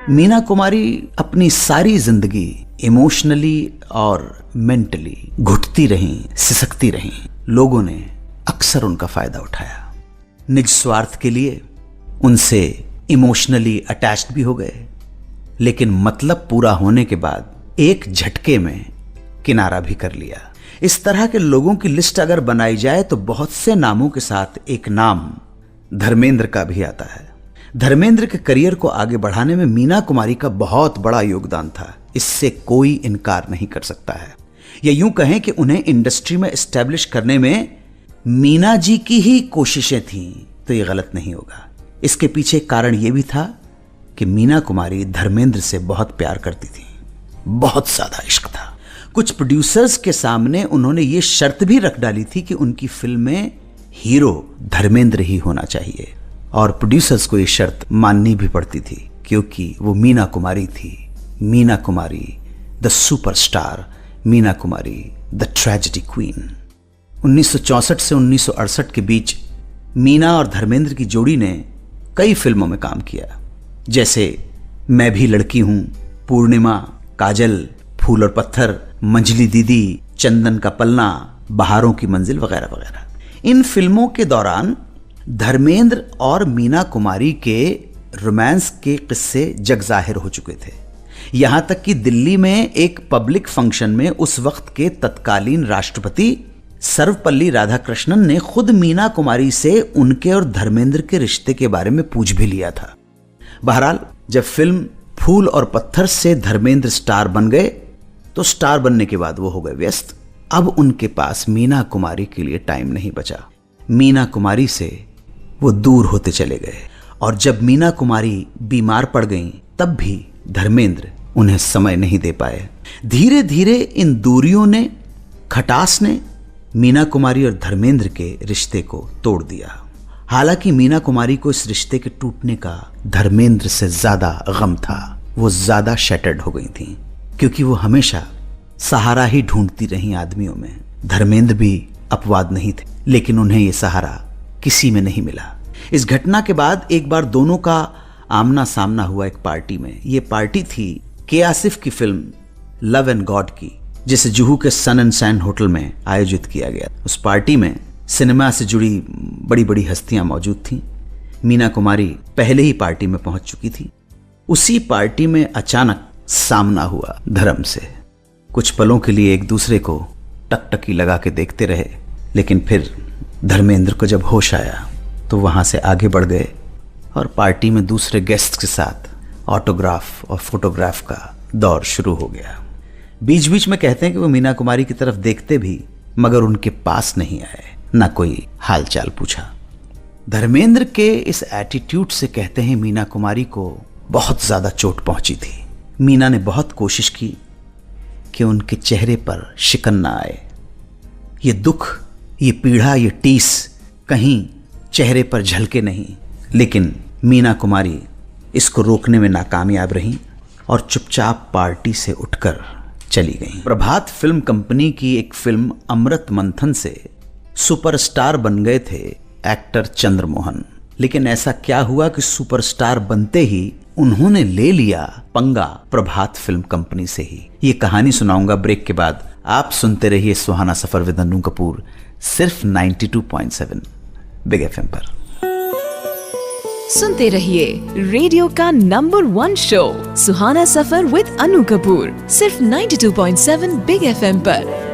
मीना कुमारी अपनी सारी जिंदगी इमोशनली और मेंटली घुटती रहीं, सिसकती रहीं। लोगों ने अक्सर उनका फायदा उठाया, निज स्वार्थ के लिए उनसे इमोशनली अटैच्ड भी हो गए, लेकिन मतलब पूरा होने के बाद एक झटके में किनारा भी कर लिया। इस तरह के लोगों की लिस्ट अगर बनाई जाए तो बहुत से नामों के साथ एक नाम धर्मेंद्र का भी आता है। धर्मेंद्र के करियर को आगे बढ़ाने में मीना कुमारी का बहुत बड़ा योगदान था, इससे कोई इनकार नहीं कर सकता है। या यूं कहें कि उन्हें इंडस्ट्री में एस्टेब्लिश करने में मीना जी की ही कोशिशें थीं तो ये गलत नहीं होगा। इसके पीछे कारण यह भी था कि मीना कुमारी धर्मेंद्र से बहुत प्यार करती थी, बहुत ज्यादा इश्क था। कुछ प्रोड्यूसर्स के सामने उन्होंने ये शर्त भी रख डाली थी कि उनकी फिल्म में हीरो धर्मेंद्र ही होना चाहिए, और प्रोड्यूसर्स को ये शर्त माननी भी पड़ती थी क्योंकि वो मीना कुमारी थी। Meena Kumari the superstar, Meena Kumari the tragedy queen. 1964 से 1968 के बीच मीना और धर्मेंद्र की जोड़ी ने कई फिल्मों में काम किया, जैसे मैं भी लड़की हूं, पूर्णिमा, काजल, फूल और पत्थर, मंजली दीदी, चंदन का पलना, बहारों की मंजिल वगैरह वगैरह। इन फिल्मों के दौरान धर्मेंद्र और मीना कुमारी के रोमांस के किस्से जग जाहिर हो चुके थे। यहां तक कि दिल्ली में एक पब्लिक फंक्शन में उस वक्त के तत्कालीन राष्ट्रपति सर्वपल्ली राधाकृष्णन ने खुद मीना कुमारी से उनके और धर्मेंद्र के रिश्ते के बारे में पूछ भी लिया था। बहरहाल जब फिल्म फूल और पत्थर से धर्मेंद्र स्टार बन गए तो स्टार बनने के बाद वो हो गए व्यस्त। अब उनके पास मीना कुमारी के लिए टाइम नहीं बचा। मीना कुमारी से वो दूर होते चले गए, और जब मीना कुमारी बीमार पड़ गईं तब भी धर्मेंद्र उन्हें समय नहीं दे पाए। धीरे धीरे इन दूरियों ने, खटास ने मीना कुमारी और धर्मेंद्र के रिश्ते को तोड़ दिया। हालांकि मीना कुमारी को इस रिश्ते के टूटने का धर्मेंद्र से ज्यादा गम था। वो ज्यादा शैटर्ड हो गई थीं क्योंकि वो हमेशा सहारा ही ढूंढती रहीं आदमियों में। धर्मेंद्र भी अपवाद नहीं थे, लेकिन उन्हें ये सहारा किसी में नहीं मिला। इस घटना के बाद एक बार दोनों का आमना सामना हुआ एक पार्टी में। ये पार्टी थी के आसिफ की फिल्म लव एंड गॉड की, जिसे जुहू के सन एंड सैंड होटल में आयोजित किया गया। उस पार्टी में सिनेमा से जुड़ी बड़ी बड़ी हस्तियां मौजूद थीं। मीना कुमारी पहले ही पार्टी में पहुंच चुकी थी। उसी पार्टी में अचानक सामना हुआ धर्म से। कुछ पलों के लिए एक दूसरे को टकटकी लगा के देखते रहे, लेकिन फिर धर्मेंद्र को जब होश आया तो वहां से आगे बढ़ गए और पार्टी में दूसरे गेस्ट के साथ ऑटोग्राफ और फोटोग्राफ का दौर शुरू हो गया। बीच बीच में कहते हैं कि वो मीना कुमारी की तरफ देखते भी, मगर उनके पास नहीं आए, ना कोई हालचाल पूछा। धर्मेंद्र के इस एटीट्यूड से कहते हैं मीना कुमारी को बहुत ज्यादा चोट पहुंची थी। मीना ने बहुत कोशिश की कि उनके चेहरे पर शिकन ना आए। ये दुख, ये पीड़ा, ये टीस कहीं चेहरे पर झलके नहीं, लेकिन मीना कुमारी इसको रोकने में नाकामयाब रहीं और चुपचाप पार्टी से उठकर चली गईं। प्रभात फिल्म कंपनी की एक फिल्म अमृत मंथन से सुपरस्टार बन गए थे एक्टर चंद्रमोहन, लेकिन ऐसा क्या हुआ कि सुपरस्टार बनते ही उन्होंने ले लिया पंगा प्रभात फिल्म कंपनी से ही। ये कहानी सुनाऊंगा ब्रेक के बाद। आप सुनते रहिए सुहाना सफर विद अन्नू कपूर, सिर्फ 92.7 बिग एफएम पर। सुनते रहिए रेडियो का number 1 show Suhana suffer with Annu Kapoor, सिर्फ 92.7 बिग एफएम पर।